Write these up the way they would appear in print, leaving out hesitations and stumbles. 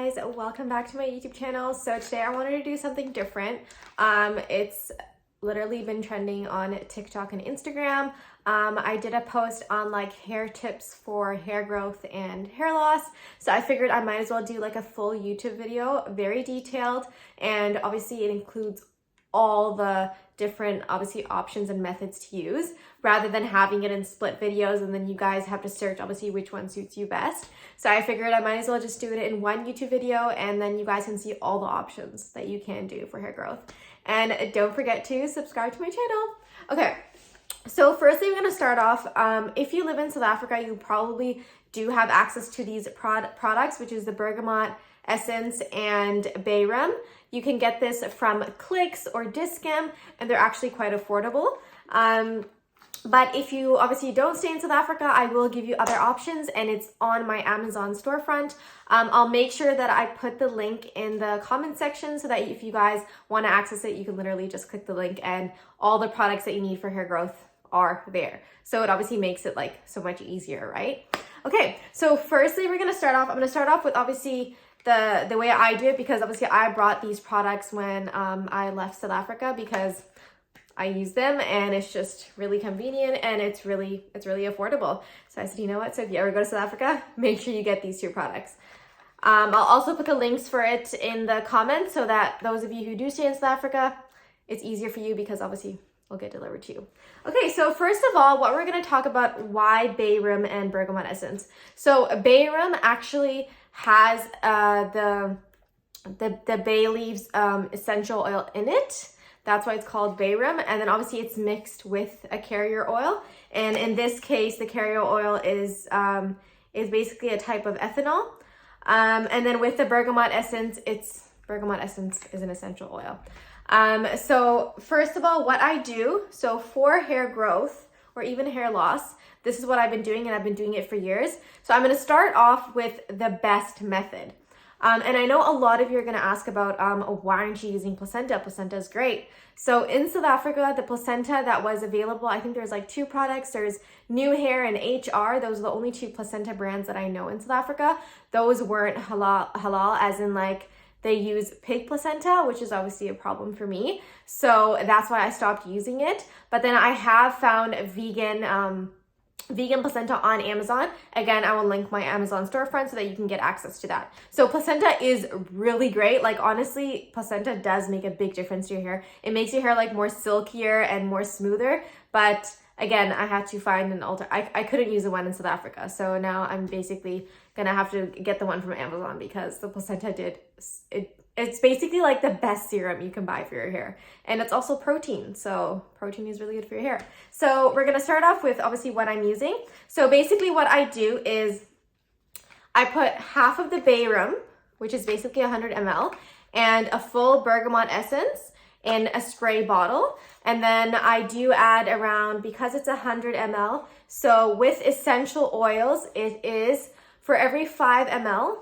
guys, welcome back to my YouTube channel. So today I wanted to do something different. It's literally been trending on TikTok and Instagram. I did a post on like hair tips for hair growth and hair loss. So I figured I might as well do like a full YouTube video, very detailed, and obviously it includes all the different options and methods to use rather than having it in split videos and then you guys have to search obviously which one suits you best. So I figured I might as well just do it in one YouTube video and then you guys can see all the options that you can do for hair growth. And don't forget to subscribe to my channel. Okay, so firstly we're going to start off, if you live in South Africa, you probably do have access to these products, which is the Bergamot Essence and Bayram. You can get this from Clicks or Dis-Chem, and they're actually quite affordable. But if you obviously don't stay in South Africa, I will give you other options, and it's on my Amazon storefront. I'll make sure that I put the link in the comment section so that if you guys want to access it, you can literally just click the link and all the products that you need for hair growth are there. So it obviously makes it like so much easier, right? Okay, so firstly, I'm going to start off with obviously the way I do it, because obviously I brought these products when I left South Africa because I use them and it's just really convenient and it's really affordable. So I said, you know what? So if you ever go to South Africa, make sure you get these two products. I'll also put the links for it in the comments so that those of you who do stay in South Africa, it's easier for you because obviously will get delivered to you. Okay, so first of all, what we're going to talk about why Bayram and Bergamot Essence. So Bayram actually has the bay leaves essential oil in it. That's why it's called Bayram. And then obviously it's mixed with a carrier oil. And in this case, the carrier oil is basically a type of ethanol. And then with the Bergamot Essence, Bergamot Essence is an essential oil. So first of all, what I do, so for hair growth or even hair loss, this is what I've been doing and I've been doing it for years. So I'm going to start off with the best method. And I know a lot of you are going to ask about, why aren't you using placenta? Placenta is great. So in South Africa, the placenta that was available, I think there's like two products. There's New Hair and HR. Those are the only two placenta brands that I know in South Africa. Those weren't halal as in like they use pig placenta, which is obviously a problem for me. So that's why I stopped using it. But then I have found vegan placenta on Amazon. Again, I will link my Amazon storefront so that you can get access to that. So placenta is really great. Like honestly, placenta does make a big difference to your hair. It makes your hair like more silkier and more smoother. But again, I had to find an I couldn't use the one in South Africa. So now I'm basically gonna have to get the one from Amazon because the placenta it's basically like the best serum you can buy for your hair. And it's also protein. So protein is really good for your hair. So we're going to start off with obviously what I'm using. So basically what I do is I put half of the Bayram, which is basically 100 ml, and a full Bergamot Essence in a spray bottle. And then I do add around, because it's 100 ml, so with essential oils, it is for every 5 ml,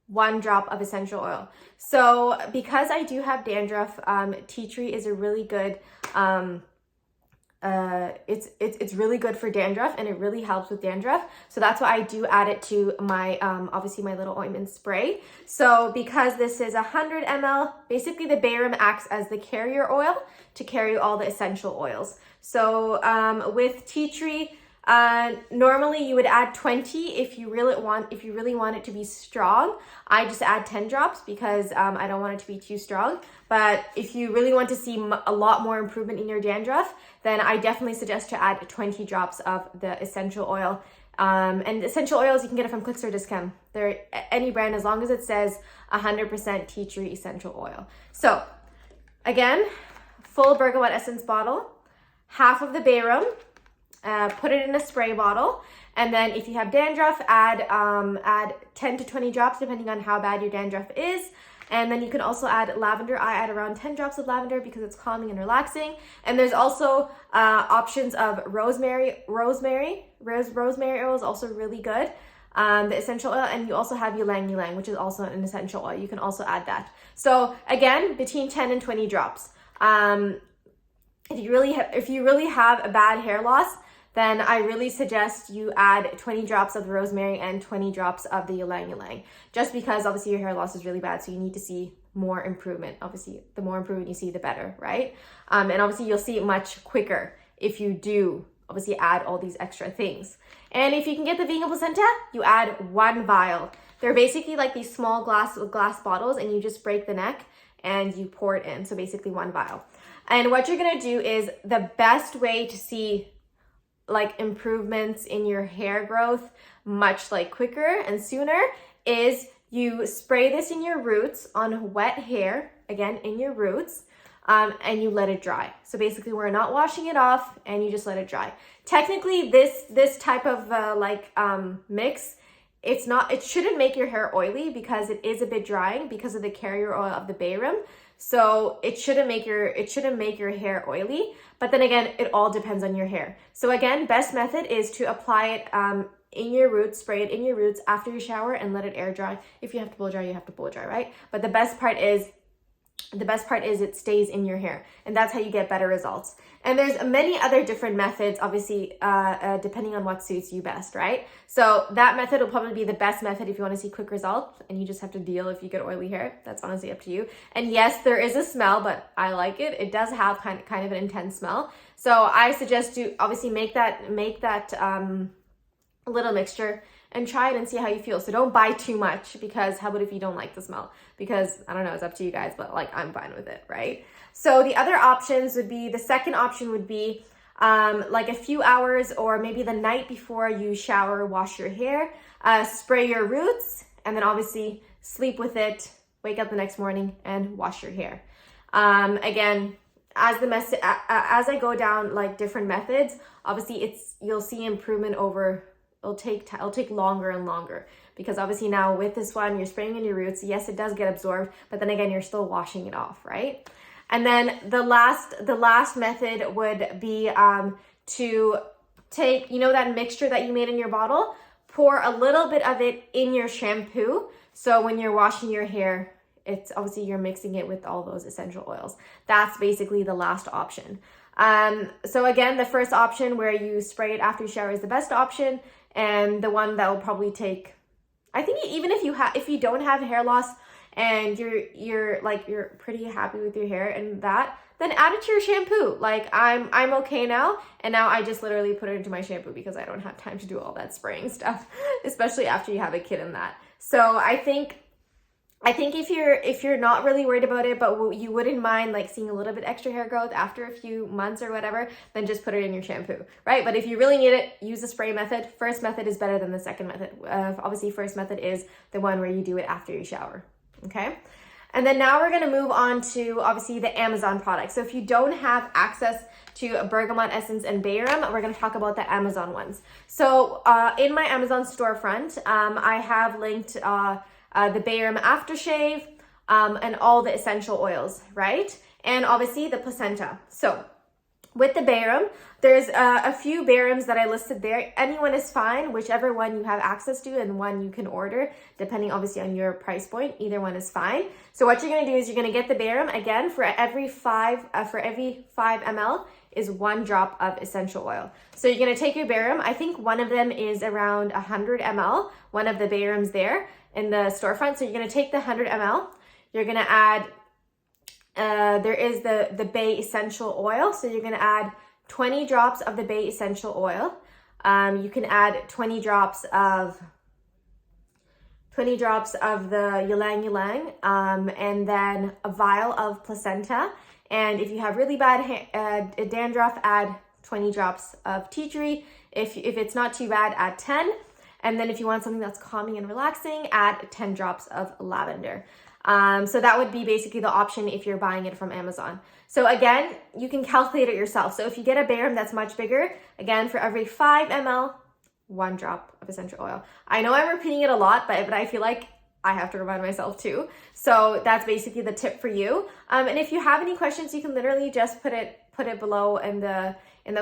1 drop of essential oil. So because I do have dandruff, tea tree is a really good, it's really good for dandruff and it really helps with dandruff. So that's why I do add it to my, obviously my little ointment spray. So because this is 100 ml, basically the Bayram acts as the carrier oil to carry all the essential oils. So with tea tree, normally you would add 20 if you really want it to be strong. I just add 10 drops because I don't want it to be too strong. But if you really want to see a lot more improvement in your dandruff, then I definitely suggest to add 20 drops of the essential oil. And essential oils, you can get it from Clicks or Dis-Chem. They're any brand as long as it says 100% tea tree essential oil. So again, full Bergamot Essence bottle, half of the Bayram, put it in a spray bottle, and then if you have dandruff, add 10 to 20 drops depending on how bad your dandruff is. And then you can also add lavender. I add around 10 drops of lavender because it's calming and relaxing. And there's also options of rosemary. Rosemary oil is also really good. The essential oil, and you also have ylang ylang, which is also an essential oil. You can also add that. So again, between 10 and 20 drops. If you really have a bad hair loss, then I really suggest you add 20 drops of the rosemary and 20 drops of the ylang ylang, just because obviously your hair loss is really bad, so you need to see more improvement. Obviously, the more improvement you see, the better, right? And obviously you'll see it much quicker if you do obviously add all these extra things. And if you can get the vegan placenta, you add 1 vial. They're basically like these small glass bottles, and you just break the neck and you pour it in. So basically 1 vial. And what you're gonna do is, the best way to see like improvements in your hair growth much like quicker and sooner is you spray this in your roots on wet hair, again in your roots, and you let it dry. So basically we're not washing it off, and you just let it dry. Technically this type of mix, it shouldn't make your hair oily because it is a bit drying because of the carrier oil of the bayrum. So it shouldn't make your hair oily, but then again, it all depends on your hair. So again, best method is to apply it in your roots, spray it in your roots after you shower, and let it air dry. If you have to blow dry, you have to blow dry, right? But the best part is it stays in your hair, and that's how you get better results. And there's many other different methods, obviously, depending on what suits you best, right? So that method will probably be the best method if you want to see quick results, and you just have to deal if you get oily hair. That's honestly up to you. And yes, there is a smell, but I like it. It does have kind of an intense smell. So I suggest to obviously make that little mixture and try it and see how you feel. So don't buy too much, because how about if you don't like the smell? Because I don't know, it's up to you guys, but like I'm fine with it, right? So the other options would be, the second option would be like a few hours or maybe the night before you shower, wash your hair, spray your roots, and then obviously sleep with it, wake up the next morning and wash your hair. Again, as I go down like different methods, obviously you'll see improvement over. It'll take longer and longer, because obviously now with this one, you're spraying in your roots. Yes, it does get absorbed, but then again, you're still washing it off, right? And then the last method would be to take, that mixture that you made in your bottle, pour a little bit of it in your shampoo. So when you're washing your hair, it's obviously you're mixing it with all those essential oils. That's basically the last option. So again, the first option where you spray it after you shower is the best option, and the one that will probably take, I think, even if you don't have hair loss and you're pretty happy with your hair and that, then add it to your shampoo. Like I'm okay now, and now I just literally put it into my shampoo because I don't have time to do all that spraying stuff, especially after you have a kid and that. So I think if you're not really worried about it, but you wouldn't mind like seeing a little bit extra hair growth after a few months or whatever, then just put it in your shampoo, right? But if you really need it, use the spray method. First method is better than the second method. Obviously, first method is the one where you do it after you shower, okay? And then now we're gonna move on to obviously the Amazon products. So if you don't have access to bergamot essence and bayrum, we're gonna talk about the Amazon ones. So in my Amazon storefront, I have linked the bayrum aftershave, and all the essential oils, right? And obviously the placenta. So with the bayrum, there's a few bayrums that I listed there. Anyone is fine, whichever one you have access to and one you can order, depending obviously on your price point. Either one is fine. So what you're gonna do is you're gonna get the bayrum. Again, for every 5 ml is 1 drop of essential oil. So you're gonna take your bayrum. I think one of them is around 100 ml, one of the bayrums there in the storefront. So you're gonna take the 100 ml, you're gonna add, there is the bay essential oil. So you're gonna add 20 drops of the bay essential oil. You can add 20 drops of the ylang ylang, and then a vial of placenta. And if you have really bad dandruff, add 20 drops of tea tree. If it's not too bad, add 10. And then if you want something that's calming and relaxing, add 10 drops of lavender. So that would be basically the option if you're buying it from Amazon. So again, you can calculate it yourself. So if you get a bayrum that's much bigger, again, for every 5 ml, 1 drop of essential oil. I know I'm repeating it a lot, but I feel like I have to remind myself too. So that's basically the tip for you. And if you have any questions, you can literally just put it below in the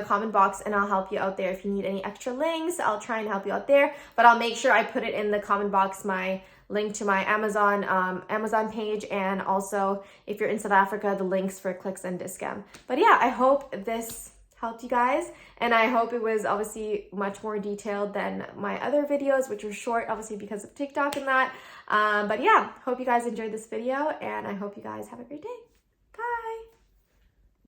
comment box, and I'll help you out there. If you need any extra links, I'll try and help you out there, but I'll make sure I put it in the comment box, my link to my Amazon page, and also if you're in South Africa, the links for Clicks and Discount. But yeah, I hope this helped you guys, and I hope it was obviously much more detailed than my other videos, which were short obviously because of TikTok and that. But yeah, hope you guys enjoyed this video, and I hope you guys have a great day.